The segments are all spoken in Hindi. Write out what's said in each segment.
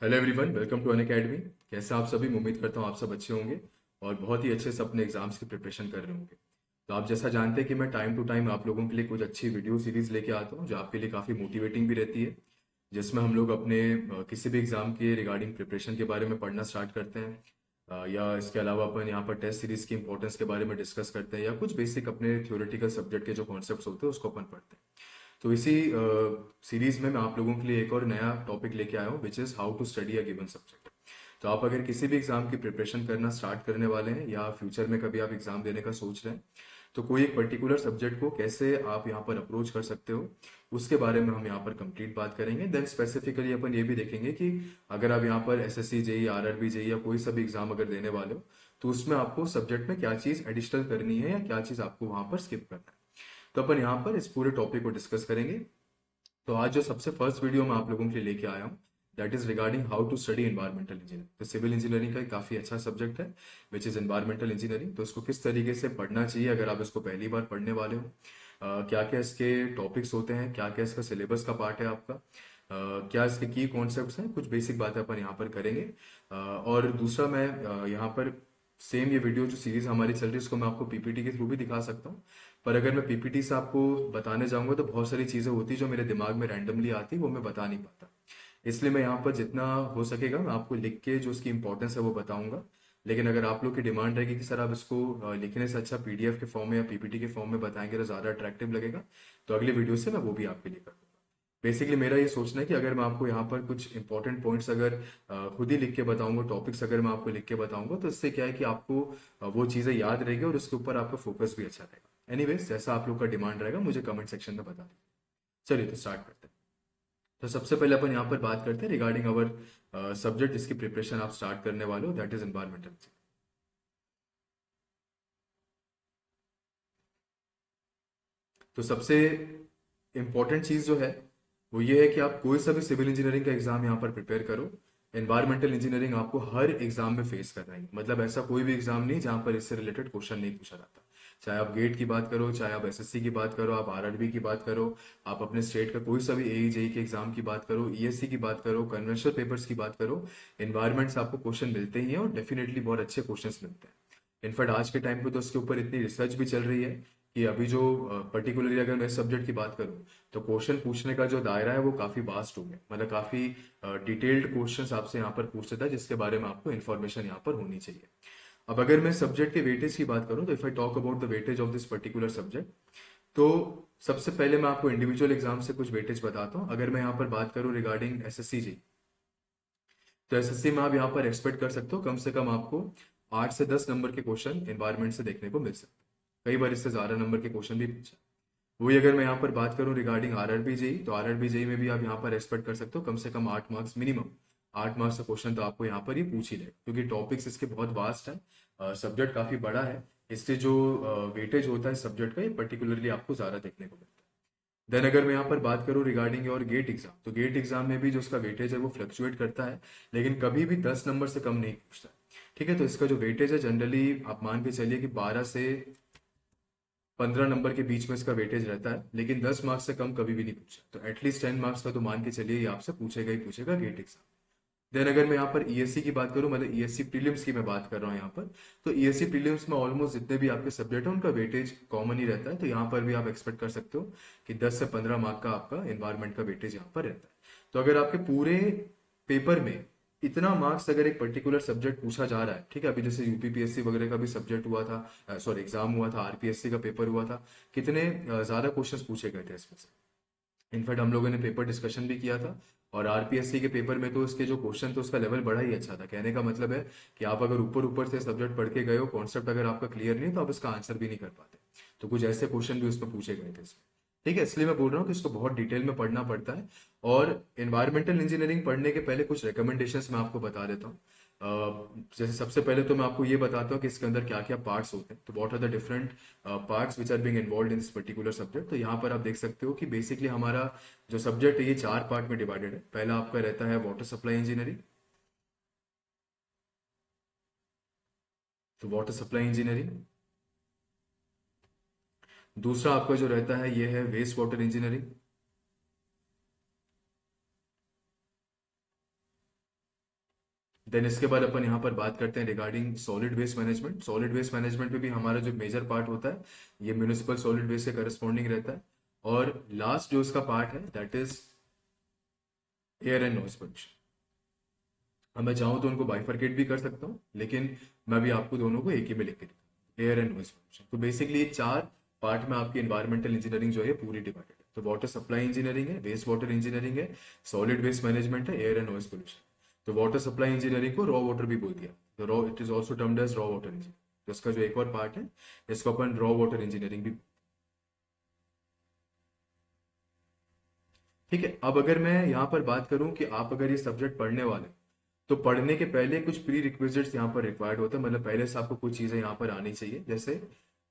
Hello everyone, welcome to Unacademy. कैसे आप सभी? मैं उम्मीद करता हूँ आप सब अच्छे होंगे और बहुत ही अच्छे से अपने एग्जाम्स की प्रिपरेशन कर रहे होंगे। तो आप जैसा जानते हैं कि मैं टाइम टू टाइम आप लोगों के लिए कुछ अच्छी वीडियो सीरीज लेके आता हूँ जो आपके लिए काफ़ी मोटिवेटिंग भी रहती है, जिसमें हम लोग अपने किसी भी एग्जाम के रिगार्डिंग प्रिपरेशन के बारे में पढ़ना स्टार्ट करते हैं। या इसके अलावा अपन यहाँ पर टेस्ट सीरीज की इंपॉर्टेंस के बारे में डिस्कस करते हैं या कुछ बेसिक अपने थ्योरेटिकल सब्जेक्ट के जो कॉन्सेप्ट्स होते हैं उसको अपन पढ़ते हैं। तो इसी सीरीज में मैं आप लोगों के लिए एक और नया टॉपिक लेके आया हूँ, which is how to study a given subject. तो आप अगर किसी भी एग्जाम की प्रिपरेशन करना स्टार्ट करने वाले हैं या फ्यूचर में कभी आप एग्जाम देने का सोच रहे हैं, तो कोई एक पर्टिकुलर सब्जेक्ट को कैसे आप यहाँ पर अप्रोच कर सकते हो, उसके बारे में हम यहाँ पर कंप्लीट बात करेंगे। देन स्पेसिफिकली अपन ये भी देखेंगे कि अगर आप यहाँ पर एसएससी जेई, आरआरबी जेई या कोई सा भी एग्जाम अगर देने वाले हो, तो उसमें आपको सब्जेक्ट में क्या चीज़ एडिशनल करनी है या क्या चीज़ आपको वहाँ पर स्किप करना है। तो अपन यहाँ पर इस पूरे टॉपिक को डिस्कस करेंगे। तो आज जो सबसे फर्स्ट वीडियो मैं आप लोगों के लिए लेके आया हूँ, that is regarding how to study environmental engineering. तो सिविल इंजीनियरिंग का एक काफी अच्छा सब्जेक्ट है विच इज एनवायरमेंटल इंजीनियरिंग। तो इसको किस तरीके से पढ़ना चाहिए अगर आप इसको पहली बार पढ़ने वाले हो, क्या क्या इसके टॉपिक्स होते हैं, क्या क्या इसका सिलेबस का पार्ट है आपका, क्या इसके की कॉन्सेप्ट्स हैं, कुछ बेसिक बातें अपन यहाँ पर करेंगे। और दूसरा मैं यहाँ पर सेम ये वीडियो जो सीरीज हमारी चल रही है उसको मैं आपको पीपीटी के थ्रू भी दिखा सकता हूँ। पर अगर मैं पीपीटी से आपको बताने जाऊंगा तो बहुत सारी चीजें होती जो मेरे दिमाग में रैंडमली आती वो मैं बता नहीं पाता। इसलिए मैं यहाँ पर जितना हो सकेगा मैं आपको लिख के जो उसकी इंपॉर्टेंस है वो बताऊंगा। लेकिन अगर आप लोग की डिमांड रहेगी कि सर आप इसको लिखने से अच्छा पीडीएफ के फॉर्म में या पीपीटी के फॉर्म में बताएंगे तो ज्यादा अट्रैक्टिव लगेगा, तो अगली वीडियो से मैं वो भी आपके लिए कर दूंगा। बेसिकली मेरा ये सोचना है कि अगर मैं आपको यहाँ पर कुछ इंपॉर्टेंट पॉइंट्स अगर खुद ही लिख के बताऊंगा, टॉपिक्स अगर मैं आपको लिख के बताऊंगा, तो इससे क्या है कि आपको वो चीज़ें याद रहेगी और उसके ऊपर आपका फोकस भी अच्छा रहेगा। एनीवेज, जैसा आप लोग का डिमांड रहेगा मुझे कमेंट सेक्शन में बता दीजिए। चलिए तो स्टार्ट करते हैं। तो सबसे पहले अपन यहाँ पर बात करते हैं रिगार्डिंग अवर सब्जेक्ट जिसकी प्रिपरेशन आप स्टार्ट करने वाले हो, दैट इज एनवायरमेंटल। तो सबसे इम्पोर्टेंट चीज़ जो है वो ये है कि आप कोई सा भी सिविल इंजीनियरिंग का एग्जाम यहाँ पर प्रिपेयर करो, एनवायरमेंटल इंजीनियरिंग आपको हर एग्जाम में फेस करना है। मतलब ऐसा कोई भी एग्जाम नहीं जहाँ पर इससे रिलेटेड क्वेश्चन नहीं पूछा जाता। चाहे आप गेट की बात करो, चाहे आप एसएससी की बात करो, आप आरआरबी की बात करो, आप अपने स्टेट का कोई सा भी एई जेई के एग्जाम की बात करो, ईएससी की बात करो, कन्वेंशनल पेपर्स की बात करो, एनवायरमेंट से आपको क्वेश्चन मिलते ही हैं और डेफिनेटली बहुत अच्छे क्वेश्चन मिलते हैं। इनफैक्ट आज के टाइम पे तो उसके ऊपर इतनी रिसर्च भी चल रही है कि अभी जो पर्टिकुलरली अगर मैं सब्जेक्ट की बात करूं, तो क्वेश्चन पूछने का जो दायरा है वो काफी वास्ट हो गया। मतलब काफी डिटेल्ड क्वेश्चंस आपसे यहाँ पर पूछ लेता है जिसके बारे में आपको इन्फॉर्मेशन यहाँ पर होनी चाहिए। अब अगर मैं सब्जेक्ट के वेटेज की बात करूं, तो if I talk about the weightage of this particular subject, तो सबसे पहले मैं आपको इंडिविजुअल एग्जाम से कुछ वेटेज बताता हूँ। अगर मैं यहाँ पर बात करूँ रिगार्डिंग एसएससी जी, तो एसएससी में आप यहाँ पर एक्सपेक्ट कर सकते हो कम से कम आपको 8 से 10 नंबर के क्वेश्चन एनवायरमेंट से देखने को मिल सकते हैं। कई बार इससे ज्यादा नंबर के क्वेश्चन भी पूछे। वही अगर मैं यहाँ पर बात करूँ रिगार्डिंग आरआरबी जेई, तो आरआरबी जेई में भी आप यहाँ पर एक्सपेक्ट कर सकते हो कम से कम 8 मार्क्स मिनिमम। 8 मार्क्स का क्वेश्चन तो आपको यहाँ पर ही पूछ ही ले, क्योंकि टॉपिक्स इसके बहुत वास्ट है, सब्जेक्ट काफी बड़ा है। इसलिए जो वेटेज होता है सब्जेक्ट का, ये पर्टिकुलरली आपको ज्यादा देखने को मिलता है। देन अगर मैं यहाँ पर बात करूँ रिगार्डिंग योर गेट एग्जाम, तो गेट एग्जाम में भी जो उसका वेटेज है वो फ्लक्चुएट करता है, लेकिन कभी भी 10 नंबर से कम नहीं पूछता है। ठीक है, तो इसका जो वेटेज है जनरली आप मान के चलिए कि 12 से 15 नंबर के बीच में इसका वेटेज रहता है, लेकिन 10 मार्क्स से कम कभी भी नहीं पूछा। तो एटलीस्ट 10 मार्क्स का तो मान के चलिए ये आपसे पूछेगा ही पूछेगा गेट एग्जाम। देन अगर मैं यहाँ पर ईएससी की बात करूँ, मतलब ईएससी प्रीलिम्स की मैं बात कर रहा हूँ यहाँ पर, तो ईएससी प्रीलिम्स में ऑलमोस्ट जितने भी आपके सब्जेक्ट हैं उनका वेटेज कॉमन ही रहता है। तो यहाँ पर भी आप एक्सपेक्ट कर सकते हो कि 10 से 15 मार्क का आपका एनवायरमेंट का वेटेज यहाँ पर रहता है। तो अगर आपके पूरे पेपर में इतना मार्क्स अगर एक पर्टिकुलर सब्जेक्ट पूछा जा रहा है, ठीक है, अभी जैसे यूपीपीएससी वगैरह का भी सब्जेक्ट हुआ था, सॉरी एग्जाम हुआ था, आरपीएससी का पेपर हुआ था, कितने ज्यादा क्वेश्चंस पूछे गए थे इसमें से। इनफैक्ट हम लोगों ने पेपर डिस्कशन भी किया था, और आरपीएससी के पेपर में तो इसके जो क्वेश्चन थे उसका लेवल बड़ा ही अच्छा था। कहने का मतलब है कि आप अगर ऊपर ऊपर से सब्जेक्ट पढ़ के गए हो, कॉन्सेप्ट अगर आपका क्लियर नहीं है तो आप इसका आंसर भी नहीं कर पाते। तो कुछ ऐसे क्वेश्चन भी उसमें पूछे गए थे इसमें। ठीक है, इसलिए मैं बोल रहा हूँ कि इसको बहुत डिटेल में पढ़ना पड़ता है। और एनवायरमेंटल इंजीनियरिंग पढ़ने के पहले कुछ रिकमेंडेशंस मैं आपको बता देता हूँ। जैसे सबसे पहले तो मैं आपको ये बताता हूँ कि इसके अंदर क्या क्या पार्ट्स होते हैं, तो what are the different parts which are being involve in this particular subject. तो यहाँ पर आप देख सकते हो कि बेसिकली हमारा जो सब्जेक्ट है ये 4 पार्ट में डिवाइडेड है। पहला आपका रहता है वाटर सप्लाई इंजीनियरिंग, तो वाटर सप्लाई इंजीनियरिंग। दूसरा आपका जो रहता है ये है वेस्ट वाटर इंजीनियरिंग। देन इसके बाद अपन यहाँ पर बात करते हैं regarding solid waste management. Solid waste management में भी हमारा जो मेजर पार्ट होता है ये म्यूनिसिपल सॉलिड वेस्ट से करस्पॉन्डिंग रहता है। और लास्ट जो इसका पार्ट है that is air and noise pollution. अब मैं चाहूँ तो उनको बाइफरकेट भी कर सकता हूँ, लेकिन मैं भी आपको दोनों को एक ही में लिख के देता हूँ, एयर एंड नॉइज पोल्यूशन। तो बेसिकली ये चार पार्ट में आपकी इन्वायरमेंटल इंजीनियरिंग जो है पूरी डिवाइडेड है। तो वाटर सप्लाई इंजीनियरिंग है, वेस्ट वाटर इंजीनियरिंग है, सॉलिड वेस्ट मैनेजमेंट है, एयर एंड नॉइज पोल्यूशन। तो वाटर सप्लाई इंजीनियरिंग को रॉ वाटर भी बोल दिया, तो raw it is also termed as raw water engineering. तो इसका जो एक और पार्ट है इसको अपन रॉ वाटर इंजीनियरिंग भी। ठीक है, अब अगर मैं यहाँ पर बात करूँ कि आप अगर ये सब्जेक्ट पढ़ने वाले, तो पढ़ने के पहले कुछ प्री रिक्विजिट्स यहाँ पर रिक्वायर्ड होते हैं, मतलब पहले से आपको कुछ चीजें यहाँ पर आनी चाहिए। जैसे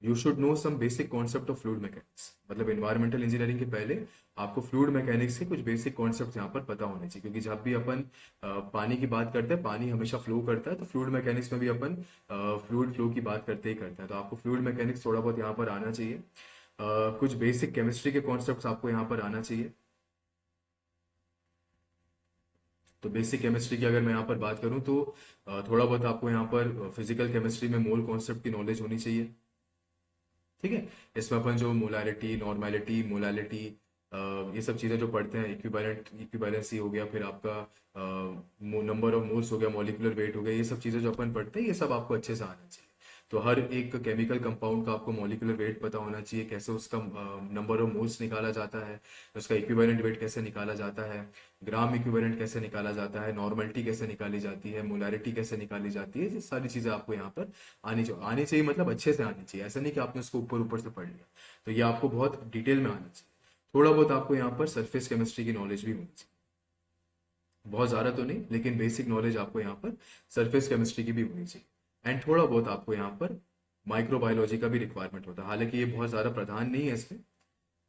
you should know some basic concept of fluid mechanics, मतलब एनवायरमेंटल इंजीनियरिंग के पहले आपको फ्लूइड मैकेनिक्स के कुछ बेसिक कॉन्सेप्ट यहाँ पर पता होने चाहिए, क्योंकि जब भी अपन पानी की बात करते हैं, पानी हमेशा फ्लो करता है, तो फ्लूइड मैकेनिक्स में भी अपन फ्लूइड फ्लो की बात करते ही करते हैं। तो आपको फ्लूइड मैकेनिक्स थोड़ा बहुत यहाँ पर आना चाहिए। कुछ बेसिक केमिस्ट्री के कॉन्सेप्ट आपको यहाँ पर आना चाहिए। तो बेसिक केमिस्ट्री की अगर मैं यहाँ पर बात करूँ तो थोड़ा बहुत आपको यहाँ पर फिजिकल केमिस्ट्री में मोल कॉन्सेप्ट की नॉलेज होनी चाहिए। ठीक है, इसमें अपन जो मोलालिटी, नॉर्मेलिटी, मोलालिटी, ये सब चीज़ें जो पढ़ते हैं, इक्विवेलेंसी हो गया, फिर आपका नंबर ऑफ मोल्स हो गया, मॉलिक्यूलर वेट हो गया, ये सब चीज़ें जो अपन पढ़ते हैं ये सब आपको अच्छे से आना चाहिए। तो हर एक केमिकल कंपाउंड का आपको मॉलिक्यूलर वेट पता होना चाहिए, कैसे उसका नंबर ऑफ मोल्स निकाला जाता है, उसका इक्विवेलेंट वेट कैसे निकाला जाता है, ग्राम इक्विवेलेंट कैसे निकाला जाता है, नॉर्मलिटी कैसे निकाली जाती है, मोलारिटी कैसे निकाली जाती है, ये सारी चीज़ें आपको यहाँ पर आनी चाहिए मतलब अच्छे से आनी चाहिए। ऐसा नहीं कि आपने उसको ऊपर ऊपर से पढ़ लिया, तो ये आपको बहुत डिटेल में आना चाहिए। थोड़ा बहुत आपको यहाँ पर सरफेस केमिस्ट्री की नॉलेज भी होनी चाहिए, बहुत ज़्यादा तो नहीं, लेकिन बेसिक नॉलेज आपको यहाँ पर सरफेस केमिस्ट्री की भी होनी चाहिए। एंड थोड़ा बहुत आपको यहाँ पर माइक्रोबायोलॉजी का भी रिक्वायरमेंट होता है, हालांकि ये बहुत ज़्यादा प्रधान नहीं है इसमें,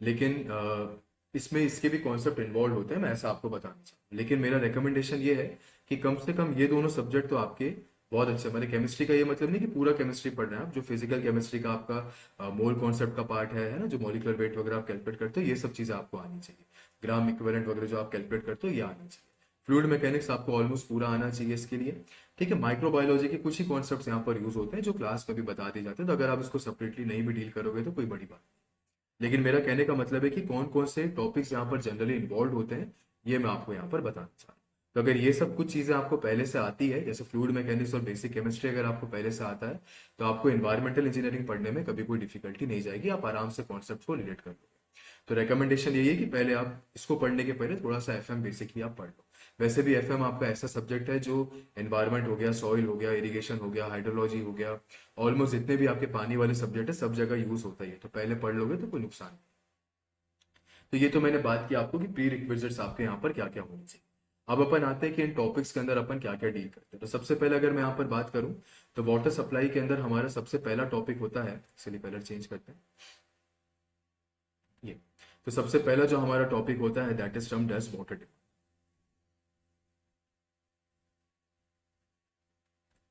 लेकिन इसमें इसके भी कॉन्सेप्ट इन्वॉल्व होते हैं, मैं ऐसा आपको बताना चाहूँ। लेकिन मेरा रिकमेंडेशन ये है कि कम से कम ये दोनों सब्जेक्ट तो आपके बहुत अच्छे, मतलब केमिस्ट्री का ये मतलब नहीं कि पूरा केमिस्ट्री पढ़ रहे हैं आप, जो फिजिकल केमिस्ट्री का आपका मोल कॉन्सेप्ट का पार्ट है ना, जो मॉलिक्यूलर वेट वगैरह आप कैलकुलेट करते हो, ये सब चीज़ें आपको आनी चाहिए। ग्राम इक्विवेलेंट वगैरह जो आप कैलकुलेट करते हो ये आनी चाहिए। फ्लूइड मैकेनिक्स आपको ऑलमोस्ट पूरा आना चाहिए इसके लिए। ठीक है, माइक्रोबायोलॉजी के कुछ ही कॉन्सेप्ट्स यहाँ पर यूज होते हैं जो क्लास में भी बता दिए जाते हैं, तो अगर आप इसको सेपरेटली नहीं भी डील करोगे तो कोई बड़ी बात नहीं। लेकिन मेरा कहने का मतलब है कि कौन कौन से टॉपिक्स यहाँ पर जनरली इन्वॉल्व होते हैं ये मैं आपको यहाँ पर बताना चाह रहा हूँ। तो अगर ये सब कुछ चीज़ें आपको पहले से आती है, जैसे फ्लूइड मैकेनिक्स और बेसिक केमिस्ट्री अगर आपको पहले से आता है, तो आपको एनवायरमेंटल इंजीनियरिंग पढ़ने में कभी कोई डिफिकल्टी नहीं जाएगी, आप आराम से कॉन्सेप्ट को रिलेट कर लोगे। तो रिकमेंडेशन यही है कि पहले आप इसको पढ़ने के पहले थोड़ा सा एफएम बेसिक ही आप पढ़ लो। वैसे भी एफएम आपका ऐसा सब्जेक्ट है जो एनवायरनमेंट हो गया, सॉइल हो गया, इरिगेशन हो गया, हाइड्रोलॉजी हो गया, ऑलमोस्ट जितने भी आपके पानी वाले सब्जेक्ट है सब जगह यूज होता ही है, तो पहले पढ़ लोगे तो कोई नुकसान नहीं। तो ये तो मैंने बात की आपको कि प्री रिक्विजिट्स आपके यहाँ पर क्या क्या होनी चाहिए। अब अपन आते हैं कि इन टॉपिक्स के अंदर अपन क्या क्या डील करते हैं। तो सबसे पहले अगर मैं यहाँ पर बात करूँ तो वाटर सप्लाई के अंदर हमारा सबसे पहला टॉपिक होता है, इसलिए कलर चेंज करते हैं ये। तो सबसे पहला जो हमारा टॉपिक होता है that is termed as water demand.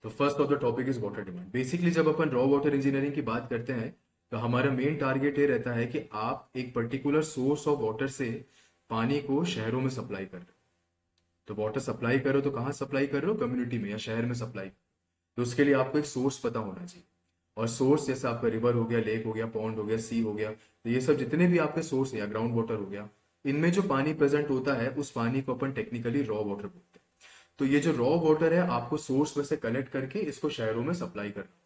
तो first of the topic is water demand. Basically जब अपन रॉ वाटर इंजीनियरिंग की बात करते हैं तो हमारा मेन टारगेट ये रहता है कि आप एक पर्टिकुलर सोर्स ऑफ वाटर से पानी को शहरों में सप्लाई कर रहे हो। तो वाटर सप्लाई करो तो कहाँ सप्लाई कर रहे हो, कम्युनिटी में या शहर में सप्लाई। तो उसके लिए आपको एक सोर्स पता होना चाहिए, और सोर्स जैसे आपका रिवर हो गया, लेक हो गया, पॉन्ड हो गया, सी हो गया, तो ये सब जितने भी आपके सोर्स है या ग्राउंड वाटर हो गया, इनमें जो पानी प्रेजेंट होता है उस पानी को अपन टेक्निकली रॉ वाटर बोलते हैं। तो ये जो रॉ वाटर है आपको सोर्स में से कलेक्ट करके इसको शहरों में सप्लाई करना होता है।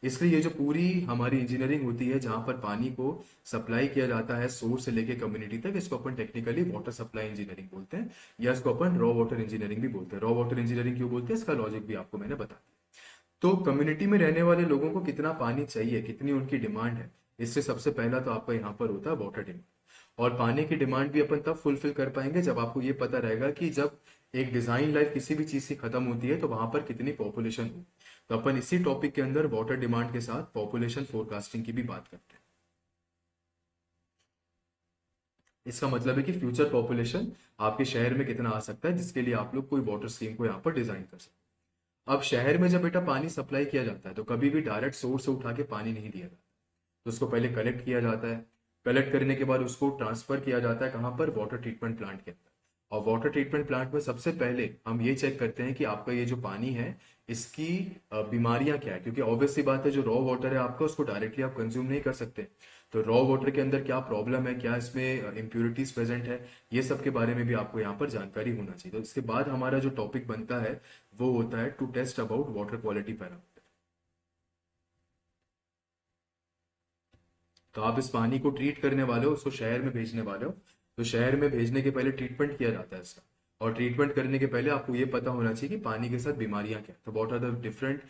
इसलिए ये जो पूरी हमारी इंजीनियरिंग होती है जहां पर पानी को सप्लाई किया जाता है सोर्स से लेके कम्युनिटी तक, इसको अपन टेक्निकली वाटर सप्लाई इंजीनियरिंग बोलते हैं, या इसको अपन रॉ वाटर इंजीनियरिंग भी बोलते हैं। रॉ वाटर इंजीनियरिंग क्यों बोलते हैं इसका लॉजिक भी आपको मैंने बता दिया। तो कम्युनिटी में रहने वाले लोगों को कितना पानी चाहिए, कितनी उनकी डिमांड है, इससे सबसे पहला तो आपका यहाँ पर होता है वाटर डिमांड। और पानी की डिमांड भी अपन तब फुलफिल कर पाएंगे जब आपको ये पता रहेगा कि जब एक डिजाइन लाइफ किसी भी चीज से खत्म होती है तो वहां पर कितनी पॉपुलेशन हो। तो अपन इसी टॉपिक के अंदर वाटर डिमांड के साथ पॉपुलेशन फोरकास्टिंग की भी बात करते हैं। इसका मतलब है कि फ्यूचर पॉपुलेशन आपके शहर में कितना आ सकता है, जिसके लिए आप लोग कोई वाटर स्कीम को यहाँ पर डिजाइन कर सकते हैं। अब शहर में जब बेटा पानी सप्लाई किया जाता है तो कभी भी डायरेक्ट सोर्स से उठा के पानी नहीं दिया जाता, तो उसको पहले कलेक्ट किया जाता है। कलेक्ट करने के बाद उसको ट्रांसफर किया जाता है कहाँ पर, वाटर ट्रीटमेंट प्लांट के अंदर। और वाटर ट्रीटमेंट प्लांट में सबसे पहले हम ये चेक करते हैं कि आपका ये जो पानी है इसकी बीमारियां क्या है, क्योंकि ऑब्वियस सी बात है जो रॉ वाटर है आपका उसको डायरेक्टली आप कंज्यूम नहीं कर सकते। तो रॉ वाटर के अंदर क्या प्रॉब्लम है, क्या इसमें इम्प्योरिटीज प्रेजेंट है, ये सब के बारे में भी आपको यहाँ पर जानकारी होना चाहिए। तो इसके बाद हमारा जो टॉपिक बनता है वो होता है to test about water quality parameter. तो आप इस पानी को ट्रीट करने वाले हो, उसको शहर में भेजने वाले हो, तो शहर में भेजने के पहले ट्रीटमेंट किया जाता है इसका। और ट्रीटमेंट करने के पहले आपको ये पता होना चाहिए कि पानी के साथ बीमारियां क्या है, तो what are the different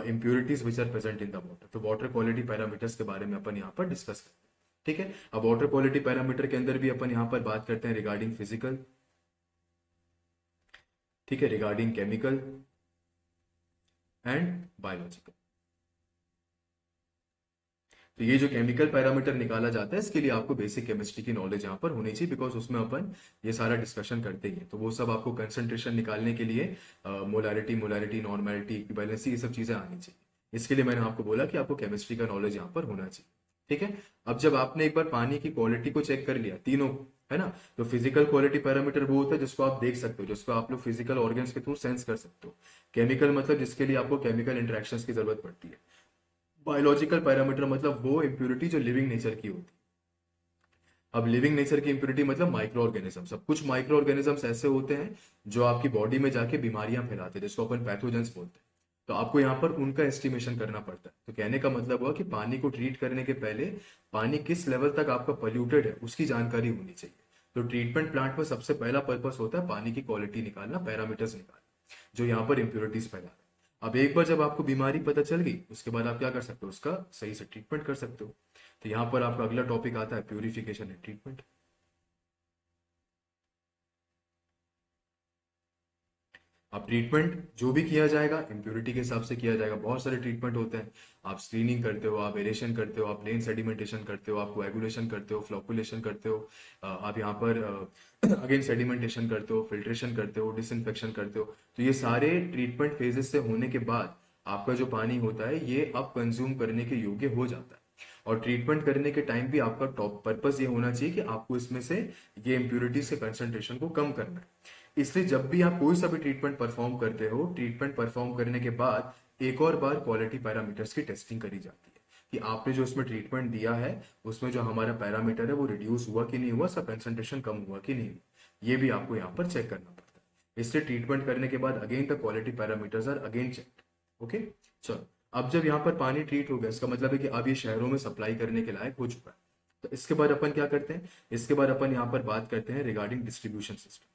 impurities which are present in the water. तो वाटर क्वालिटी पैरामीटर्स के बारे में अपन यहाँ पर डिस्कस करते हैं। ठीक है, अब वाटर क्वालिटी पैरामीटर के अंदर भी अपन यहाँ पर बात करते हैं रिगार्डिंग फिजिकल, ठीक है, रिगार्डिंग केमिकल एंड बायोलॉजिकल। तो ये जो केमिकल पैरामीटर निकाला जाता है इसके लिए आपको बेसिक केमिस्ट्री की नॉलेज यहाँ पर होनी चाहिए, बिकॉज उसमें अपन ये सारा डिस्कशन करते ही हैं। तो वो सब आपको कंसंट्रेशन निकालने के लिए मोलारिटी, मोलारिटी, नॉर्मेलिटी, इक्विवेलेंसी, ये सब चीजें आनी चाहिए। इसके लिए मैंने आपको बोला कि आपको केमिस्ट्री का नॉलेज यहाँ पर होना चाहिए। ठीक है, अब जब आपने एक बार पानी की क्वालिटी को चेक कर लिया तीनों को, है ना, तो फिजिकल क्वालिटी पैरामीटर वो होता है जिसको आप देख सकते हो, जिसको आप लोग फिजिकल ऑर्गन्स के थ्रू सेंस कर सकते हो। केमिकल मतलब जिसके लिए आपको केमिकल इंटरेक्शंस की जरूरत पड़ती है। बायोलॉजिकल पैरामीटर मतलब वो इम्प्यूरिटी जो लिविंग नेचर की होती है। अब लिविंग नेचर की इम्प्यूरिटी मतलब माइक्रो ऑर्गेनिज्म। सब कुछ माइक्रो ऑर्गेनिजम्स ऐसे होते हैं जो आपकी बॉडी में जाके बीमारियां फैलाते हैं, जिसको अपन पैथोजेंस बोलते हैं। तो आपको यहाँ पर उनका एस्टिमेशन करना पड़ता है। तो कहने का मतलब हुआ कि पानी को ट्रीट करने के पहले पानी किस लेवल तक आपका पोल्यूटेड है उसकी जानकारी होनी चाहिए। तो ट्रीटमेंट प्लांट में सबसे पहला पर्पस होता है पानी की क्वालिटी निकालना, पैरामीटर्स निकालना जो यहाँ पर इम्प्योरिटीज फैला रहे हैं। अब एक बार जब आपको बीमारी पता चल गई उसके बाद आप क्या कर सकते हो, उसका सही से ट्रीटमेंट कर सकते हो। तो यहाँ पर आपका अगला टॉपिक आता है प्यूरिफिकेशन एंड ट्रीटमेंट। अब ट्रीटमेंट जो भी किया जाएगा इम्प्योरिटी के हिसाब से किया जाएगा। बहुत सारे ट्रीटमेंट होते हैं, आप स्क्रीनिंग करते हो, आप एरेशन करते हो, आप प्लेन सेडिमेंटेशन करते हो, आप कोएगुलेशन करते हो, फ्लोकुलेशन करते हो, आप यहाँ पर अगेन सेडिमेंटेशन करते हो, फिल्ट्रेशन करते हो, डिसइंफेक्शन करते हो। तो ये सारे ट्रीटमेंट फेजेस से होने के बाद आपका जो पानी होता है ये अब कंज्यूम करने के योग्य हो जाता है। और ट्रीटमेंट करने के टाइम भी आपका टॉप पर्पस ये होना चाहिए कि आपको इसमें से ये इम्प्योरिटीज के कंसंट्रेशन को कम करना है। इसलिए जब भी आप कोई सा भी ट्रीटमेंट परफॉर्म करते हो, ट्रीटमेंट परफॉर्म करने के बाद एक और बार क्वालिटी पैरामीटर्स की टेस्टिंग करी जाती है कि आपने जो उसमें ट्रीटमेंट दिया है उसमें जो हमारा पैरामीटर है वो रिड्यूस हुआ कि नहीं हुआ, सब कंसंट्रेशन कम हुआ कि नहीं हुआ, ये भी आपको यहाँ पर चेक करना पड़ता है। इसलिए ट्रीटमेंट करने के बाद again the quality parameters are again check. Okay, चलो, अब जब यहाँ पर पानी ट्रीट हो गया इसका मतलब है कि अब ये शहरों में सप्लाई करने के लायक हो चुका है। तो इसके बाद अपन क्या करते हैं, इसके बाद अपन यहाँ पर बात करते हैं regarding distribution system.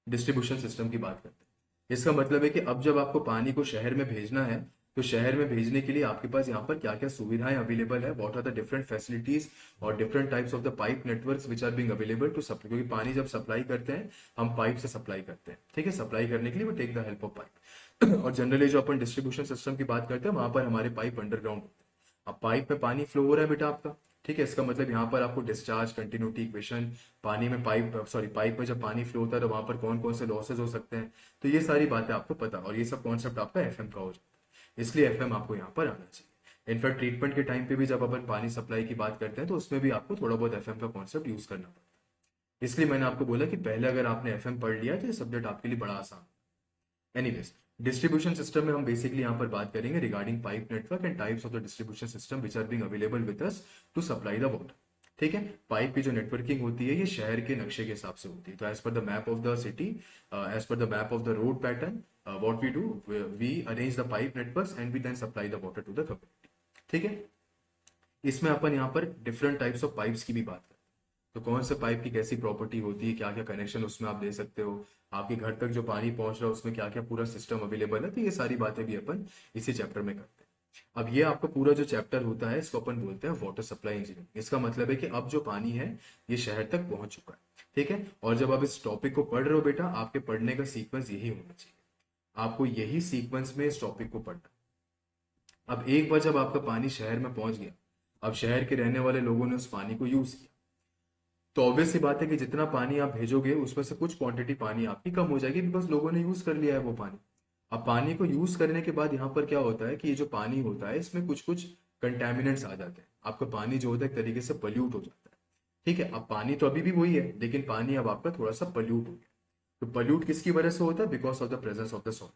Distribution system की बात करते हैं। इसका मतलब है कि अब जब आपको पानी को शहर में भेजना है तो शहर में भेजने के लिए आपके पास यहाँ पर क्या क्या सुविधाएं अवेलेबल है, what are the different facilities और different types of the pipe networks which are being available to supply. क्योंकि पानी जब सप्लाई करते हैं हम पाइप से सप्लाई करते हैं, ठीक है, सप्लाई करने के लिए we take the help of pipe. और जनरली जो अपन डिस्ट्रीब्यूशन सिस्टम की बात करते हैं वहां पर हमारे पाइप अंडरग्राउंड होते हैं। अब पाइप में पानी फ्लो हो रहा है बेटा आपका, ठीक है, इसका मतलब यहाँ पर आपको डिस्चार्ज, कंटिन्यूटी इक्वेशन, पानी में पाइप में जब पानी फ्लो होता है तो वहां पर कौन कौन से लॉसेज हो सकते हैं, तो ये सारी बातें आपको पता, और ये सब कॉन्सेप्ट आपका एफएम का हो जाता है। इसलिए एफएम आपको यहाँ पर आना चाहिए। इनफैक्ट ट्रीटमेंट के टाइम पे भी जब अपन पानी सप्लाई की बात करते हैं तो उसमें भी आपको थोड़ा बहुत एफएम का कॉन्सेप्ट यूज करना पड़ता है। इसलिए मैंने आपको बोला कि पहले अगर आपने एफएम पढ़ लिया तो ये सब्जेक्ट आपके लिए बड़ा आसान। एनीवेज, डिस्ट्रीब्यूशन सिस्टम में हम बेसिकली यहाँ पर बात करेंगे regarding pipe network and types of the distribution system which are being available with us to supply the water. ठीक है, पाइप की जो नेटवर्किंग होती है ये शहर के नक्शे के हिसाब से होती है। तो as per the map of the city, as per the map of the road pattern, what we do, we arrange the pipe networks and we then supply the water to the community. ठीक है, इसमें अपन यहाँ पर डिफरेंट टाइप्स ऑफ पाइप्स की भी बात करते हैं। तो कौन से पाइप की कैसी प्रॉपर्टी होती है, क्या क्या कनेक्शन उसमें आप दे सकते हो, आपके घर तक जो पानी पहुंच रहा है उसमें क्या क्या पूरा सिस्टम अवेलेबल है, तो ये सारी बातें भी अपन इसी चैप्टर में करते हैं। अब ये आपका पूरा जो चैप्टर होता है इसको अपन बोलते हैं वाटर सप्लाई इंजीनियरिंग। इसका मतलब है कि अब जो पानी है ये शहर तक पहुंच चुका है। ठीक है, और जब आप इस टॉपिक को पढ़ रहे हो बेटा, आपके पढ़ने का सीक्वेंस यही होना चाहिए, आपको यही सीक्वेंस में इस टॉपिक को पढ़ना। अब एक बार जब आपका पानी शहर में पहुंच गया, अब शहर के रहने वाले लोगों ने उस पानी को यूज किया, तो ऑब्वियस सी बात है कि जितना पानी आप भेजोगे उसमें से कुछ क्वांटिटी पानी आपकी कम हो जाएगी, बिकॉज लोगों ने यूज कर लिया है वो पानी। अब पानी को यूज करने के बाद यहाँ पर क्या होता है कि ये जो पानी होता है इसमें कुछ कुछ कंटेमिनेंट्स आ जाते हैं, आपका पानी जो होता है एक तरीके से पल्यूट हो जाता है। ठीक है, अब पानी तो अभी भी वही है, लेकिन पानी अब आपका थोड़ा सा पल्यूट हो गया। तो पल्यूट किसकी वजह से होता है? Because of the presence of the soil.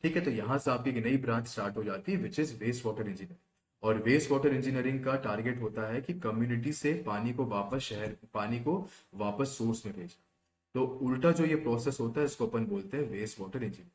ठीक है, तो यहां से आपकी एक नई ब्रांच स्टार्ट हो जाती है which is waste water engineering. और वेस्ट वाटर इंजीनियरिंग का टारगेट होता है कि कम्युनिटी से पानी को वापस सोर्स में भेजना। तो उल्टा जो ये प्रोसेस होता है इसको अपन बोलते हैं वेस्ट वाटर इंजीनियरिंग।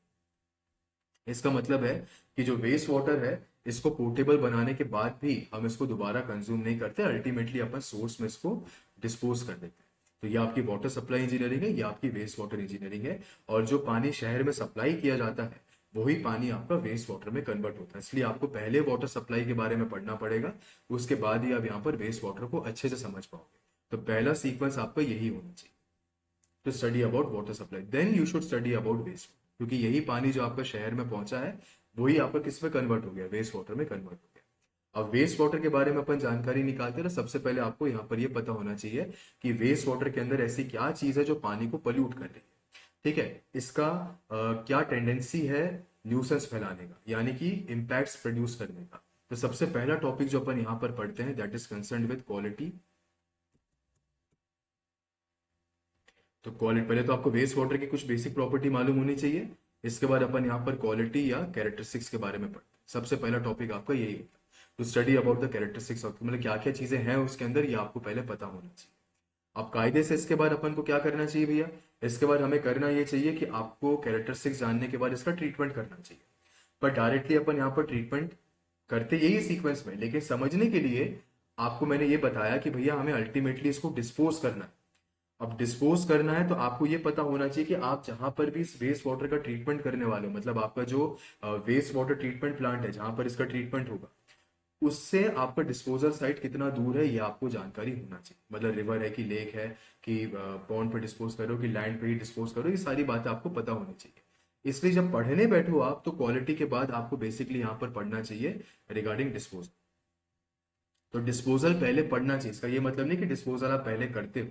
इसका मतलब है कि जो वेस्ट वाटर है इसको पोर्टेबल बनाने के बाद भी हम इसको दोबारा कंज्यूम नहीं करते, अल्टीमेटली अपन सोर्स में इसको डिस्पोज कर देते हैं। तो ये आपकी वाटर सप्लाई इंजीनियरिंग है, ये आपकी वेस्ट वाटर इंजीनियरिंग है। और जो पानी शहर में सप्लाई किया जाता है वही पानी आपका वेस्ट वाटर में कन्वर्ट होता है। इसलिए आपको पहले वाटर सप्लाई के बारे में पढ़ना पड़ेगा, उसके बाद ही आप यहाँ पर वेस्ट वाटर को अच्छे से समझ पाओगे। तो पहला सीक्वेंस आपका यही होना चाहिए, to study about water supply, then you should study about waste. क्योंकि यही पानी जो आपका शहर में पहुंचा है वही आपका किस में कन्वर्ट हो गया? वेस्ट वाटर में कन्वर्ट हो गया। अब वेस्ट वाटर के बारे में अपन जानकारी निकालते हैं ना, सबसे पहले आपको यहाँ पर ये पता होना चाहिए कि वेस्ट वाटर के अंदर ऐसी क्या चीज है जो पानी को पल्यूट कर रही है। ठीक है, इसका क्या टेंडेंसी है न्यूसेंस फैलाने का, यानी कि इम्पैक्ट्स प्रोड्यूस करने का। तो सबसे पहला टॉपिक जो अपन यहाँ पर पढ़ते हैं that is concern with quality. तो क्वालिटी, पहले तो आपको वेस्ट वाटर की कुछ बेसिक प्रॉपर्टी मालूम होनी चाहिए। इसके बाद अपन यहाँ पर क्वालिटी या कैरेक्टरिस्टिक्स के बारे में पढ़ते हैं। सबसे पहला टॉपिक आपका यही होता है, to study about the characteristics of, मतलब क्या क्या चीजें हैं उसके अंदर, ये आपको पहले पता होना चाहिए। अब कायदे से इसके बाद अपन को क्या करना चाहिए भैया? इसके बाद हमें करना ये चाहिए कि आपको कैरेक्टरिस्टिक्स जानने के बाद इसका ट्रीटमेंट करना चाहिए। पर डायरेक्टली अपन यहाँ पर ट्रीटमेंट करते यही सीक्वेंस में, लेकिन समझने के लिए आपको मैंने ये बताया कि भैया हमें अल्टीमेटली इसको डिस्पोज करना है। अब डिस्पोज करना है तो आपको ये पता होना चाहिए कि आप जहां पर भी इस वेस्ट वाटर का ट्रीटमेंट करने वाले हो, मतलब आपका जो वेस्ट वाटर ट्रीटमेंट प्लांट है जहां पर इसका ट्रीटमेंट होगा, उससे आपका डिस्पोजल साइट कितना दूर है ये आपको जानकारी होना चाहिए। मतलब रिवर है कि लेक है कि पॉन्ड पे डिस्पोज करो कि लैंड पे ही डिस्पोज करो, ये सारी बातें आपको पता होनी चाहिए। इसलिए जब पढ़ने बैठो आप तो क्वालिटी के बाद आपको बेसिकली यहाँ पर पढ़ना चाहिए रिगार्डिंग डिस्पोजल। तो डिस्पोजल पहले पढ़ना चाहिए, इसका ये मतलब नहीं कि डिस्पोजल आप पहले करते हो,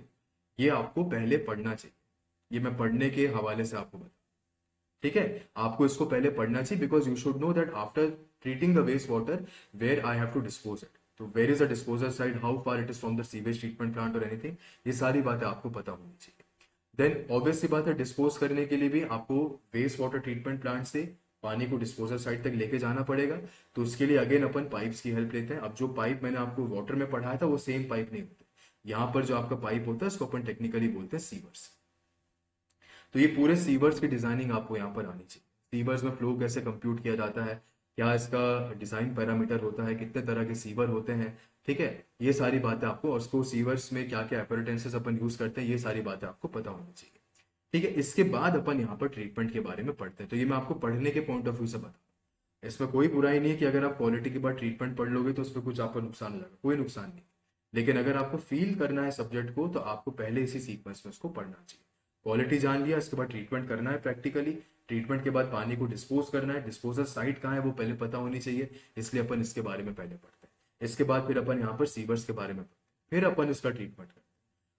ये आपको पहले पढ़ना चाहिए। ये मैं पढ़ने के हवाले से आपको बता, ठीक है, आपको इसको पहले पढ़ना चाहिए because you should know that after treating the waste water where I have to dispose it, तो where is the disposal side, how far it is from the sewage treatment plant और एनीथिंग, ये सारी बातें आपको पता होनी चाहिए। देन ऑब्वियस सी बात है, डिस्पोज करने के लिए भी आपको वेस्ट वाटर ट्रीटमेंट प्लांट से पानी को डिस्पोजल साइट तक लेके जाना पड़ेगा। तो उसके लिए अगेन अपन पाइप्स की हेल्प लेते हैं। अब जो पाइप मैंने आपको वाटर में पढ़ाया था वो सेम पाइप नहीं होते, यहाँ पर जो आपका पाइप होता है उसको अपन टेक्निकली बोलते हैं सीवर्स। तो ये पूरे सीवर्स की डिजाइनिंग आपको यहाँ पर आनी चाहिए। सीवर्स में फ्लो कैसे कंप्यूट किया जाता है, क्या इसका डिजाइन पैरामीटर होता है, कितने तरह के सीवर होते हैं, ठीक है, ये सारी बातें आपको, और उसको सीवर्स में क्या क्या एपरेटेंसेस अपन यूज करते हैं, ये सारी बातें आपको पता होनी चाहिए। ठीक है, इसके बाद अपन यहाँ पर ट्रीटमेंट के बारे में पढ़ते हैं। तो ये मैं आपको पढ़ने के पॉइंट ऑफ व्यू से बता, इसमें कोई बुराई नहीं है कि अगर आप क्वालिटी के बाद ट्रीटमेंट पढ़ लोगे तो उसमें कुछ आपको नुकसान हो जाएगा, कोई नुकसान नहीं। लेकिन अगर आपको फील करना है सब्जेक्ट को तो आपको पहले इसी सीक्वेंस में उसको पढ़ना चाहिए। क्वालिटी जान लिया, इसके बाद ट्रीटमेंट करना है प्रैक्टिकली, ट्रीटमेंट के बाद पानी को डिस्पोज करना है, डिस्पोजल साइट कहाँ है वो पहले पता होनी चाहिए, इसलिए अपन इसके बारे में पहले पढ़ते हैं। इसके बाद फिर अपन यहाँ पर सीवर्स के बारे में पढ़ते हैं, फिर अपन इसका ट्रीटमेंट करते हैं।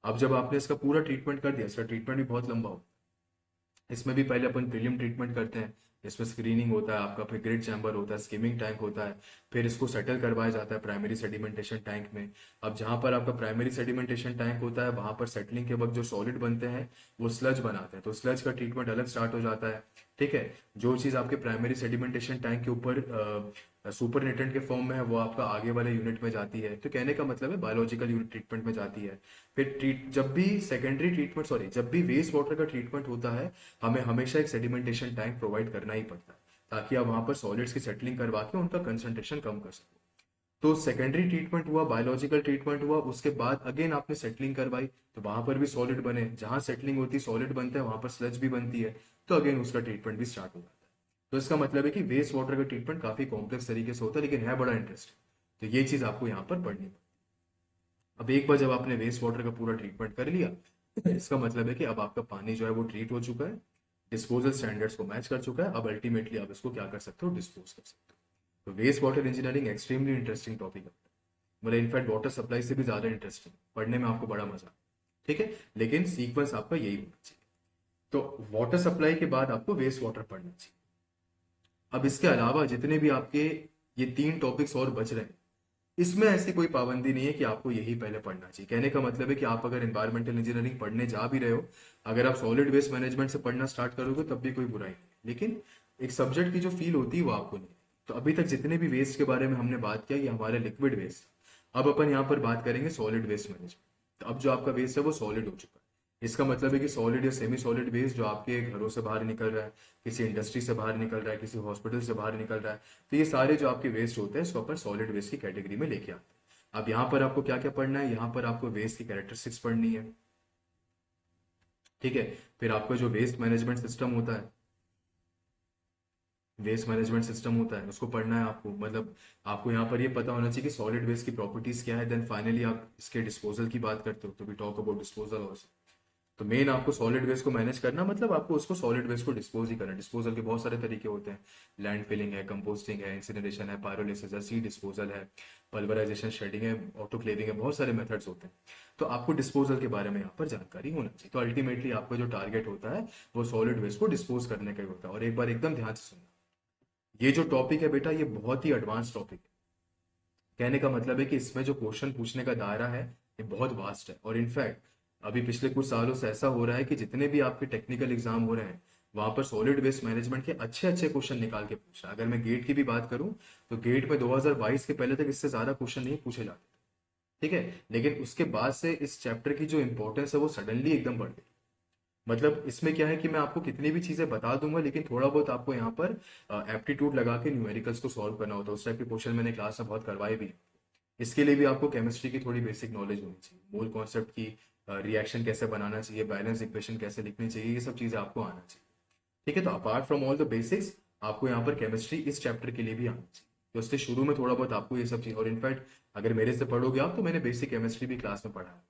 अब जब आपने इसका पूरा ट्रीटमेंट कर दिया, इसका ट्रीटमेंट भी बहुत लंबा होता है, इसमें भी पहले अपन प्रीलिम ट्रीटमेंट करते हैं। इसमें स्क्रीनिंग होता है आपका, फिर ग्रिड चैम्बर होता है, स्किमिंग टैंक होता है, फिर इसको सेटल करवाया जाता है प्राइमरी सेडिमेंटेशन टैंक में। अब जहां पर आपका प्राइमरी सेडिमेंटेशन टैंक होता है वहां पर सेटलिंग के वक्त जो सॉलिड बनते हैं वो स्लज बनाते हैं, तो स्लज का ट्रीटमेंट अलग स्टार्ट हो जाता है। ठीक है, जो चीज आपके प्राइमरी सेडिमेंटेशन टैंक के ऊपर सुपर नेटेंट के फॉर्म में है वो आपका आगे वाले यूनिट में जाती है, तो कहने का मतलब है बायोलॉजिकल यूनिट ट्रीटमेंट में जाती है। फिर जब भी सेकेंडरी ट्रीटमेंट, सॉरी, जब भी वेस्ट वाटर का ट्रीटमेंट होता है हमें हमेशा एक सेडिमेंटेशन टैंक प्रोवाइड करना ही पड़ता है, ताकि आप वहां पर सॉलिड्स की सेटलिंग करवा के उनका कंसंट्रेशन कम कर सको। तो सेकेंडरी ट्रीटमेंट हुआ, बायोलॉजिकल ट्रीटमेंट हुआ, उसके बाद अगेन आपने सेटलिंग करवाई तो वहां पर भी सॉलिड बने, जहां सेटलिंग होती है सॉलिड बनता है वहां पर स्लज भी बनती है, तो अगेन उसका ट्रीटमेंट भी स्टार्ट हो जाता है। तो इसका मतलब है कि वेस्ट वाटर का ट्रीटमेंट काफी कॉम्प्लेक्स तरीके से होता है, लेकिन है बड़ा इंटरेस्टिंग। तो ये चीज आपको यहाँ पर पढ़नी पड़ती है। अब एक बार जब आपने वेस्ट वाटर का पूरा ट्रीटमेंट कर लिया इसका मतलब है कि अब आपका पानी जो है वो ट्रीट हो चुका है, डिस्पोजल स्टैंडर्ड्स को मैच कर चुका है, अब अल्टीमेटली आप इसको क्या कर सकते हो? डिस्पोज कर सकते हो। तो waste water engineering extremely interesting topic है, मतलब इनफैक्ट वाटर सप्लाई से भी ज्यादा इंटरेस्टिंग, पढ़ने में आपको बड़ा मजा, ठीक है, लेकिन सीक्वेंस आपका यही होना चाहिए। तो वाटर सप्लाई के बाद आपको वेस्ट वाटर पढ़ना चाहिए। अब इसके अलावा जितने भी आपके ये तीन टॉपिक्स और बच रहे हैं, इसमें ऐसी कोई पाबंदी नहीं है कि आपको यही पहले पढ़ना चाहिए। कहने का मतलब है कि आप अगर एनवायरमेंटल इंजीनियरिंग पढ़ने जा भी रहे हो, अगर आप सॉलिड वेस्ट मैनेजमेंट से पढ़ना स्टार्ट करोगे तब भी कोई बुराई नहीं है, लेकिन एक सब्जेक्ट की जो फील होती है वो आपको नहीं है। तो अभी तक जितने भी वेस्ट के बारे में हमने बात किया ये हमारे लिक्विड वेस्ट। अब अपन यहाँ पर बात करेंगे सॉलिड वेस्ट मैनेजमेंट। तो अब जो आपका वेस्ट है वो सॉलिड हो चुका है। इसका मतलब है कि सॉलिड या सेमी सॉलिड वेस्ट जो आपके घरों से बाहर निकल रहा है, किसी इंडस्ट्री से बाहर निकल रहा है, किसी हॉस्पिटल से बाहर निकल रहा है, तो ये सारे जो आपके वेस्ट होते हैं इसको अपन सॉलिड वेस्ट की कैटेगरी में लेके आते हैं। अब यहाँ पर आपको क्या क्या पढ़ना है, यहाँ पर आपको वेस्ट की कैरेक्टरिस्टिक्स पढ़नी है, ठीक है। फिर आपका जो वेस्ट मैनेजमेंट सिस्टम होता है, वेस्ट मैनेजमेंट सिस्टम होता है उसको पढ़ना है आपको। मतलब आपको यहाँ पर ये पता होना चाहिए कि सॉलिड वेस्ट की प्रॉपर्टीज क्या है। देन फाइनली आप इसके डिस्पोजल की बात करते हो तो we talk about disposal also. तो मेन आपको सॉलिड वेस्ट को मैनेज करना मतलब आपको उसको सॉलिड वेस्ट को डिस्पोज ही करना। डिस्पोजल के बहुत सारे तरीके होते हैं, लैंड फिलिंग है, कंपोस्टिंग है, इंसिनरेशन है, पायरोलिसिस है, सीड डिस्पोजल है, पल्वराइजेशन, शेडिंग है, ऑटोक्लेविंग है, बहुत सारे मेथड्स होते हैं। तो आपको डिस्पोजल के बारे में यहाँ पर जानकारी होना चाहिए। तो अल्टीमेटली आपका जो टारगेट होता है वो सॉलिड वेस्ट को डिस्पोज करने का ही होता है। और एक बार एकदम ध्यान से सुनना, ये जो टॉपिक है बेटा ये बहुत ही एडवांस टॉपिक है। कहने का मतलब है कि इसमें जो क्वेश्चन पूछने का दायरा है ये बहुत वास्ट है। और इनफैक्ट अभी पिछले कुछ सालों से ऐसा हो रहा है कि जितने भी आपके टेक्निकल एग्जाम हो रहे हैं वहां पर सॉलिड वेस्ट मैनेजमेंट के अच्छे अच्छे क्वेश्चन निकाल के पूछ रहा है। अगर मैं गेट की भी बात करूं तो गेट में 2022 के पहले तक इससे ज्यादा क्वेश्चन नहीं पूछे जाते, ठीक है। लेकिन उसके बाद से इस चैप्टर की जो इंपॉर्टेंस है वो सडनली एकदम बढ़ गई। मतलब इसमें क्या है कि मैं आपको कितनी भी चीजें बता दूंगा लेकिन थोड़ा बहुत आपको यहाँ पर एप्टीट्यूड लगा के न्यूमेरिकल्स को सॉल्व करना होता है। उस टाइप के क्वेश्चन मैंने क्लास में बहुत करवाए भी हैं। इसके लिए भी आपको केमिस्ट्री की थोड़ी बेसिक नॉलेज होनी चाहिए, मोल कॉन्सेप्ट की, रिएक्शन कैसे बनाना चाहिए, बैलेंस इक्वेशन कैसे लिखनी चाहिए, ये सब चीजें आपको आना चाहिए, ठीक है। तो apart from all the basics आपको यहाँ पर केमिस्ट्री इस चैप्टर के लिए भी आना चाहिए। तो इससे शुरू में थोड़ा बहुत आपको ये सब चीज, और इनफैक्ट अगर मेरे से पढ़ोगे आप तो मैंने बेसिक केमिस्ट्री भी क्लास में पढ़ा है।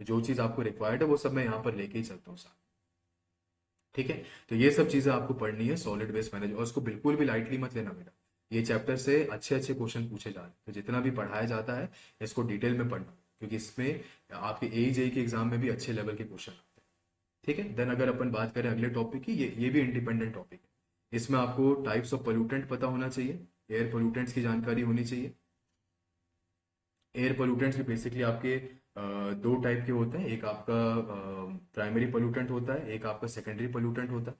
तो जो चीज आपको रिक्वायर्ड है वो सब मैं यहाँ पर लेके ही चलता हूँ साथ, ठीक है। तो ये सब चीजें आपको पढ़नी है सॉलिड वेस्ट मैनेज, और उसको बिल्कुल भी लाइटली मत लेना बेटा। ये चैप्टर से अच्छे अच्छे क्वेश्चन पूछे जा रहे हैं, तो जितना भी पढ़ाया जाता है इसको डिटेल में पढ़ना, क्योंकि इसमें आपके AEJ के एग्जाम में भी अच्छे लेवल के क्वेश्चन आते हैं, ठीक है। देन अगर अपन बात करें अगले टॉपिक की, ये भी इंडिपेंडेंट टॉपिक है। इसमें आपको टाइप्स ऑफ पोल्यूटेंट पता होना चाहिए, एयर पोल्यूटेंट्स की जानकारी होनी चाहिए। एयर पोल्यूटेंट्स भी बेसिकली आपके दो टाइप के होते हैं। एक आपका प्राइमरी पोल्यूटेंट होता है, एक आपका सेकेंडरी पोल्यूटेंट होता है।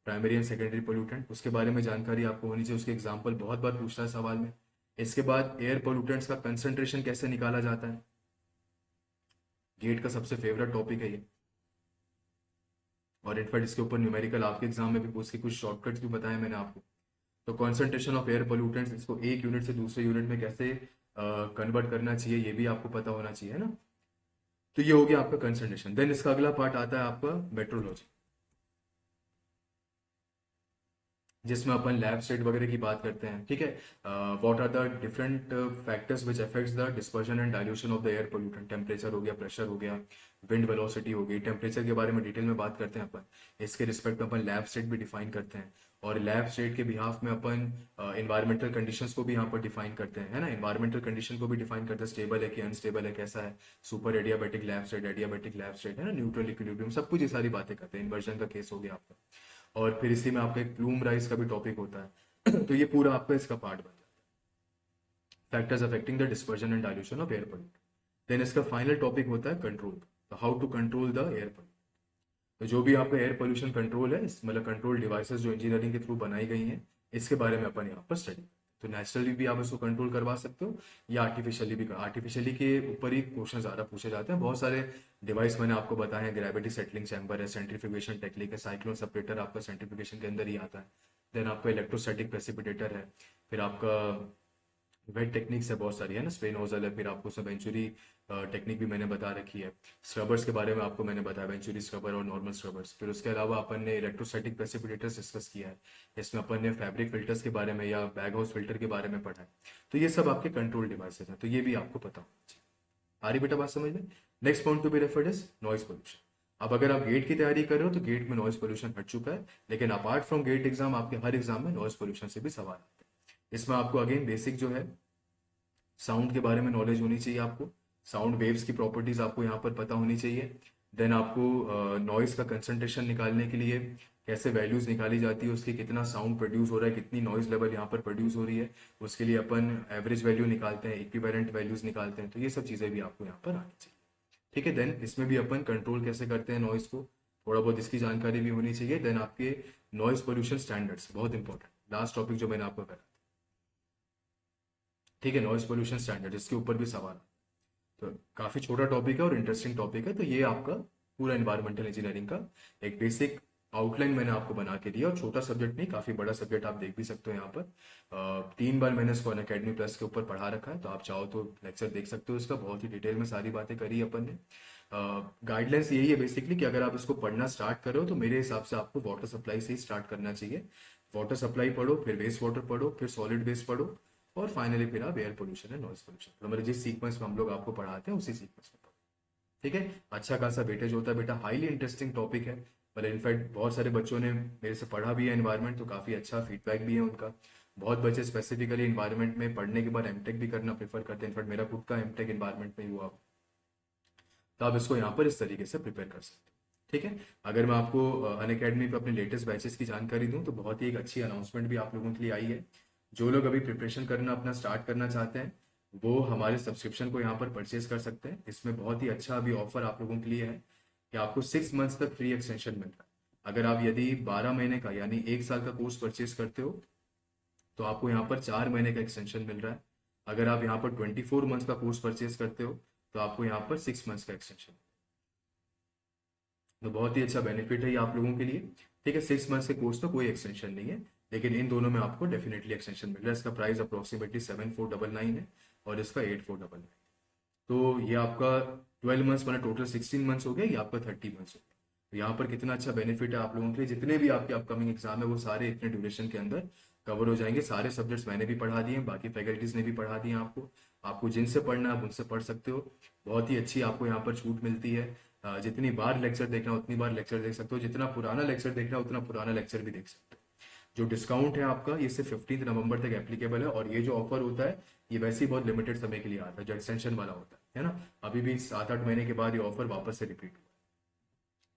प्राइमरी एंड सेकेंडरी पोल्यूटेंट उसके बारे में जानकारी आपको होनी चाहिए, उसके एग्जाम्पल बहुत बार पूछता है सवाल में। इसके बाद एयर पोल्यूटेंट्स का कंसंट्रेशन कैसे निकाला जाता है, गेट का सबसे फेवरेट टॉपिक है ये। और इनफैक्ट इसके ऊपर न्यूमेरिकल आपके एग्जाम में भी पूछ के कुछ शॉर्टकट्स भी बताए मैंने आपको। तो कॉन्सेंट्रेशन ऑफ एयर पोल्यूटेंट्स, इसको एक यूनिट से दूसरे यूनिट में कैसे कन्वर्ट करना चाहिए ये भी आपको पता होना चाहिए, है ना। तो ये हो गया आपका कंसंट्रेशन। देन इसका अगला पार्ट आता है आपका मेट्रोलॉजी, जिसमें अपन लैब स्टेट वगैरह की बात करते हैं, ठीक है। What are the different factors which affects the dispersion and dilution of the air pollutant. Temperature हो गया, प्रेशर हो गया, विंड वेलोसिटी हो गई। टेम्परेचर के बारे में डिटेल में बात करते हैं अपन, इसके रिस्पेक्ट में अपन लैब स्टेट भी डिफाइन करते हैं। और लैब स्टेट के बिहाफ में अपन इन्वायरमेंटल कंडीशंस को भी यहाँ पर डिफाइन करते हैं, है ना। इन्वायरमेंटल कंडीशन को भी डिफाइन करते हैं, स्टेबल है कि अनस्टेबल है, कैसा है, super adiabatic lab state, adiabatic lab state, है ना, न्यूट्रल इक्विलिब्रियम, सब कुछ ये सारी बातें करते हैं। इन्वर्जन का केस हो गया आपका। और फिर इसी में आपका एक प्लूम राइज का भी टॉपिक होता है तो ये पूरा आपका इसका पार्ट बन जाता है, factors affecting the dispersion and dilution of air pollute. Then इसका फाइनल टॉपिक होता है control, how to control the air pollute. तो जो भी आपका एयर पोल्यूशन कंट्रोल है, मतलब कंट्रोल डिवाइसेस जो इंजीनियरिंग के थ्रू बनाई गई हैं, इसके बारे में अपन यहाँ पर स्टडी। तो नेचुरली भी आप इसको कंट्रोल करवा सकते हो या आर्टिफिशियली भी। आर्टिफिशियली के ऊपर ही क्वेश्चन ज़्यादा पूछे जाते हैं। बहुत सारे डिवाइस मैंने आपको बताए हैं, ग्रेविटी सेटलिंग चैम्बर है, सेंट्रीफ्यूगेशन टेक्निक है, साइक्लोन सेपरेटर आपका सेंट्रीफ्यूगेशन के अंदर ही आता है। देन आपका इलेक्ट्रोस्टैटिक प्रेसिपिटेटर है, फिर आपका वेट टेक्निक्स है बहुत सारी, है ना, स्प्रे नोजल है, फिर आपको उसमें वेंचुरी टेक्निक भी मैंने बता रखी है। स्क्रबर्स के बारे में आपको मैंने बताया, वेंचुरी स्क्रबर और नॉर्मल स्क्रबर्स। फिर उसके अलावा अपन ने इलेक्ट्रोस्टैटिक प्रेसिपिटेटर्स डिस्कस किया है, इसमें अपन ने फैब्रिक फिल्टर्स के बारे में या बैग हाउस फिल्टर के बारे में पढ़ा है। तो ये सब आपके कंट्रोल डिवाइसेस हैं, तो ये भी आपको पता होना चाहिए। आ रही बेटा बात समझ में। Next point to be referred is noise pollution. अब अगर आप गेट की तैयारी कर रहे हो तो गेट में नॉइज पोल्यूशन हट चुका है, लेकिन अपार्ट फ्रॉम गेट एग्जाम आपके हर एग्जाम में नॉइज पोल्यूशन से भी सवाल आते हैं। इसमें आपको अगेन बेसिक जो है साउंड के बारे में नॉलेज होनी चाहिए आपको, साउंड वेव्स की प्रॉपर्टीज आपको यहाँ पर पता होनी चाहिए। देन आपको नॉइज का कंसंट्रेशन निकालने के लिए कैसे वैल्यूज निकाली जाती है उसकी, कितना साउंड प्रोड्यूस हो रहा है, कितनी नॉइज लेवल यहाँ पर प्रोड्यूस हो रही है, उसके लिए अपन एवरेज वैल्यू निकालते हैं, इक्विवेलेंट वैल्यूज निकालते हैं। तो ये सब चीज़ें भी आपको यहाँ पर आनी चाहिए। ठीक है, देन इसमें भी अपन कंट्रोल कैसे करते हैं नॉइज को, थोड़ा बहुत इसकी जानकारी भी होनी चाहिए। देन आपके नॉइज पोल्यूशन स्टैंडर्ड्स बहुत इंपॉर्टेंट, लास्ट टॉपिक जो मैंने आपको करा। ठीक है, नॉइज पोल्यूशन स्टैंडर्ड, इसके ऊपर भी सवाल। तो काफ़ी छोटा टॉपिक है और इंटरेस्टिंग टॉपिक है। तो ये आपका पूरा एनवायरमेंटल इंजीनियरिंग का एक बेसिक आउटलाइन मैंने आपको बना के दिया, और छोटा सब्जेक्ट नहीं, काफ़ी बड़ा सब्जेक्ट, आप देख भी सकते हो यहाँ पर। 3 बार मैंने इसको अनअकैडमी प्लस के ऊपर पढ़ा रखा है, तो आप चाहो तो लेक्चर देख सकते हो इसका, बहुत ही डिटेल में सारी बातें करी अपन ने। गाइडलाइंस यही है बेसिकली कि अगर आप इसको पढ़ना स्टार्ट करो तो मेरे हिसाब से आपको वाटर सप्लाई से ही स्टार्ट करना चाहिए। वाटर सप्लाई पढ़ो, फिर वेस्ट वाटर पढ़ो, फिर सॉलिड वेस्ट पढ़ो, और फाइनली फिर आप एयर पोल्यूशन है, नॉइज पोल्यूशन, तो मतलब जिस सीक्वेंस में हम लोग आपको पढ़ाते हैं उसी सीक्वेंस में पढ़ो। ठीक है, अच्छा खासा वेटेज होता है बेटा, हाईली इंटरेस्टिंग टॉपिक है। मतलब इनफैक्ट बहुत सारे बच्चों ने मेरे से पढ़ा भी है एनवायरनमेंट, तो काफ़ी अच्छा फीडबैक भी है उनका। बहुत बच्चे स्पेसिफिकली एनवायरनमेंट में पढ़ने के बाद एमटेक भी करना प्रेफर करते हैं। इनफैक्ट मेरा खुद का एमटेक एनवायरनमेंट में ही हुआ, तो आप इसको यहाँ पर इस तरीके से प्रिपेयर कर सकते हो। ठीक है, अगर मैं आपको अनअकैडमी पे अपने लेटेस्ट बैचेस की जानकारी दूं तो बहुत ही एक अच्छी अनाउंसमेंट भी आप लोगों के लिए आई है। जो लोग अभी प्रिपरेशन करना अपना स्टार्ट करना चाहते हैं वो हमारे सब्सक्रिप्शन को यहाँ पर परचेज कर सकते हैं। इसमें बहुत ही अच्छा अभी ऑफर आप लोगों के लिए है कि आपको 6 मंथ्स तक फ्री एक्सटेंशन मिल रहा है। अगर आप यदि 12 महीने का यानी 1 साल का कोर्स परचेज करते हो तो आपको यहाँ पर 4 महीने का एक्सटेंशन मिल रहा है। अगर आप यहाँ पर 24 मंथ्स का कोर्स परचेज करते हो तो आपको यहाँ पर 6 मंथ्स का एक्सटेंशन, तो बहुत ही अच्छा बेनिफिट है ये आप लोगों के लिए। ठीक है, 6 मंथ्स के कोर्स में कोई एक्सटेंशन नहीं है, लेकिन इन दोनों में आपको डेफिनेटली एक्सटेंशन मिल रहा है। इसका प्राइस अप्रोक्सीमेटली 7499 है और इसका 8499। तो ये आपका 12 मंथ्स मतलब टोटल 16 मंथ्स हो गया, ये आपका 30 मंथ्स हो गया। तो यहाँ पर कितना अच्छा बेनिफिट है आप लोगों के लिए। जितने भी आपके अपकमिंग एग्जाम है वो सारे इतने ड्यूरेशन के अंदर कवर हो जाएंगे। सारे सब्जेक्ट्स मैंने भी पढ़ा दिए हैं, बाकी फैकल्टीज ने भी पढ़ा दिए हैं आपको। आपको जिनसे पढ़ना है आप उनसे पढ़ सकते हो। बहुत ही अच्छी आपको यहाँ पर छूट मिलती है। जितनी बार लेक्चर देखना उतनी बार लेक्चर देख सकते हो, जितना पुराना लेक्चर देखना उतना पुराना लेक्चर भी देख सकते हो। जो डिस्काउंट है आपका ये सिर्फ 15 नवंबर तक एप्लीकेबल है, और ये जो ऑफर होता है ये वैसे ही बहुत लिमिटेड समय के लिए आता है, जो एक्सटेंशन वाला होता है ना। अभी भी 7-8 महीने के बाद ये ऑफर वापस से रिपीट हुआ।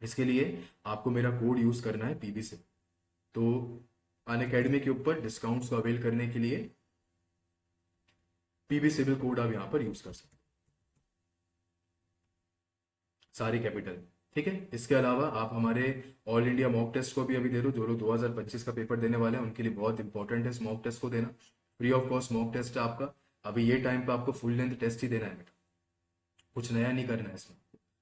इसके लिए आपको मेरा कोड यूज करना है पीबी से। तो अनअकैडमी के ऊपर डिस्काउंट्स को अवेल करने के लिए पीबी सिविल कोड आप यहाँ पर यूज कर सकते हो, सारे कैपिटल में। ठीक है, इसके अलावा आप हमारे ऑल इंडिया मॉक टेस्ट को भी अभी दे दो। जो लोग 2025 का पेपर देने वाले हैं उनके लिए बहुत इंपॉर्टेंट है इस मॉक टेस्ट को देना। Free of cost mock test है आपका। अभी ये टाइम पे आपको फुल लेंथ टेस्ट ही देना है बेटा, कुछ नया नहीं करना है इसमें।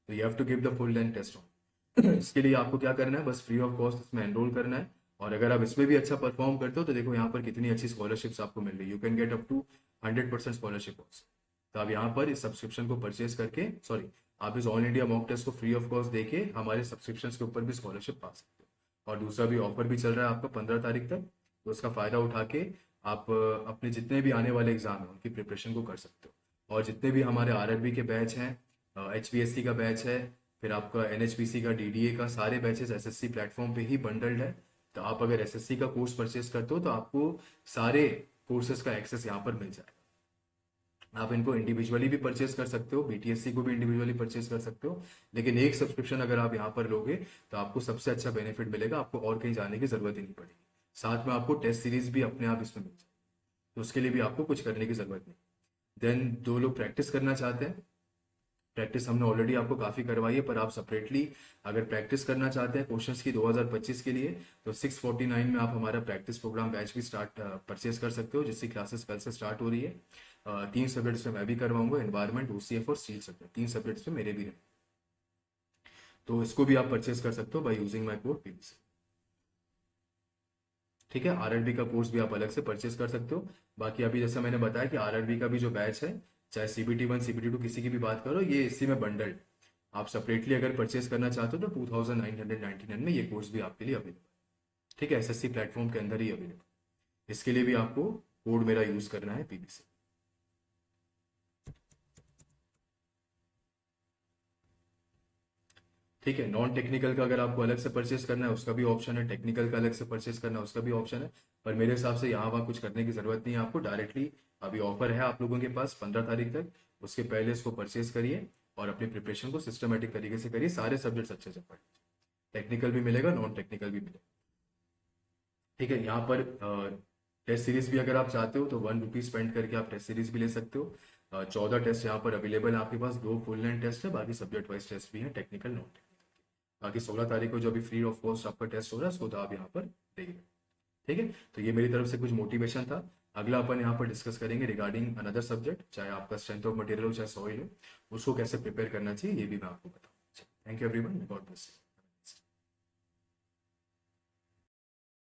तो you have to give the full length test on. इसके लिए आपको क्या करना है, बस फ्री ऑफ कॉस्ट इसमें एनरोल करना है। और अगर आप इसमें भी अच्छा परफॉर्म करते हो तो देखो यहाँ पर कितनी अच्छी स्कॉलरशिप्स आपको मिल रही है। You can get up to 100% scholarship also. तो आप यहाँ पर इस सब्सक्रिप्शन को परचेज करके, सॉरी, आप इस ऑल इंडिया मॉक टेस्ट को फ्री ऑफ कॉस्ट देके हमारे सब्सक्रिप्शन के ऊपर भी स्कॉलरशिप पा सकते हो। और दूसरा भी ऑफर भी चल रहा है आपका 15 तारीख तक, तो उसका फायदा उठा के आप अपने जितने भी आने वाले एग्जाम है उनकी प्रिपरेशन को कर सकते हो। और जितने भी हमारे आरआरबी के बैच हैं, एचपीएससी का बैच है, फिर आपका एनएचपीसी का, डीडीए का, सारे बैचेस एसएससी प्लेटफॉर्म पे ही बंडल्ड है। तो आप अगर एसएससी का कोर्स परचेज करते हो तो आपको सारे कोर्सेज का एक्सेस यहाँ पर मिल जाएगा। आप इनको इंडिविजुअली भी परचेज कर सकते हो, बीटीएससी को भी इंडिविजुअली परचेज कर सकते हो, लेकिन एक सब्सक्रिप्शन अगर आप यहाँ पर लोगे तो आपको सबसे अच्छा बेनिफिट मिलेगा, आपको और कहीं जाने की जरूरत ही नहीं पड़ेगी। साथ में आपको टेस्ट सीरीज भी अपने आप इसमें मिल जाए, तो उसके लिए भी आपको कुछ करने की जरूरत नहीं। देन जो लोग प्रैक्टिस करना चाहते हैं, प्रैक्टिस हमने ऑलरेडी आपको काफ़ी करवाई है, पर आप सेपरेटली अगर प्रैक्टिस करना चाहते हैं क्वेश्चंस की 2025 के लिए, तो 649 में आप हमारा प्रैक्टिस प्रोग्राम बैच भी स्टार्ट परचेज कर सकते हो, जिसकी क्लासेस कल से स्टार्ट हो रही है। 3 सब्जेक्ट्स में मैं भी करवाऊंगा, एनवायरमेंट, ओसीएफ और स्टील सब्जेक्ट, 3 सब्जेक्ट्स में मेरे भी हैं। तो इसको भी आप परचेज कर सकते हो by using my code PBC. ठीक है, आरआरबी का कोर्स भी आप अलग से परचेज कर सकते हो। बाकी अभी जैसा मैंने बताया कि आरआरबी का भी जो बैच है, चाहे CBT 1 CBT 2 किसी की भी बात करो, ये इसी में बंडल्ड। आप सेपरेटली अगर परचेज करना चाहते हो तो 2999 में ये कोर्स भी आपके लिए अवेलेबल। ठीक है, एसएससी प्लेटफॉर्म के अंदर ही अवेलेबल। इसके लिए भी आपको कोड मेरा यूज करना है पीबीसी। ठीक है, नॉन टेक्निकल का अगर आपको अलग से परचेस करना है उसका भी ऑप्शन है, टेक्निकल का अलग से परचेस करना है उसका भी ऑप्शन है। पर मेरे हिसाब से यहाँ वहाँ कुछ करने की जरूरत नहीं है आपको, डायरेक्टली अभी ऑफर है आप लोगों के पास 15 तारीख तक, उसके पहले इसको परचेस करिए और अपनी प्रिपरेशन को सिस्टमेटिक तरीके से करिए। सारे सब्जेक्ट्स अच्छे से पढ़िए, टेक्निकल भी मिलेगा, नॉन टेक्निकल भी मिलेगा। ठीक है, यहाँ पर टेस्ट सीरीज भी अगर आप चाहते हो तो 1 रुपी स्पेंड करके आप टेस्ट सीरीज भी ले सकते हो। 14 टेस्ट यहाँ पर अवेलेबल है आपके पास, 2 फुल लेंथ टेस्ट है, बाकी सब्जेक्ट वाइज टेस्ट भी है, टेक्निकल नॉन टेक्निकल। बाकी 16 तारीख को जो अभी फ्री ऑफ कॉस्ट आपका टेस्ट हो रहा है उसको तो आप यहाँ पर देंगे। ठीक है, तो ये मेरी तरफ से कुछ मोटिवेशन था। अगला अपन यहाँ पर डिस्कस करेंगे रिगार्डिंग अनदर सब्जेक्ट, चाहे आपका स्ट्रेंथ ऑफ मटेरियल हो चाहे सॉइल हो, उसको कैसे प्रिपेयर करना चाहिए ये भी मैं आपको बताऊँ। Thank you everyone, God bless you.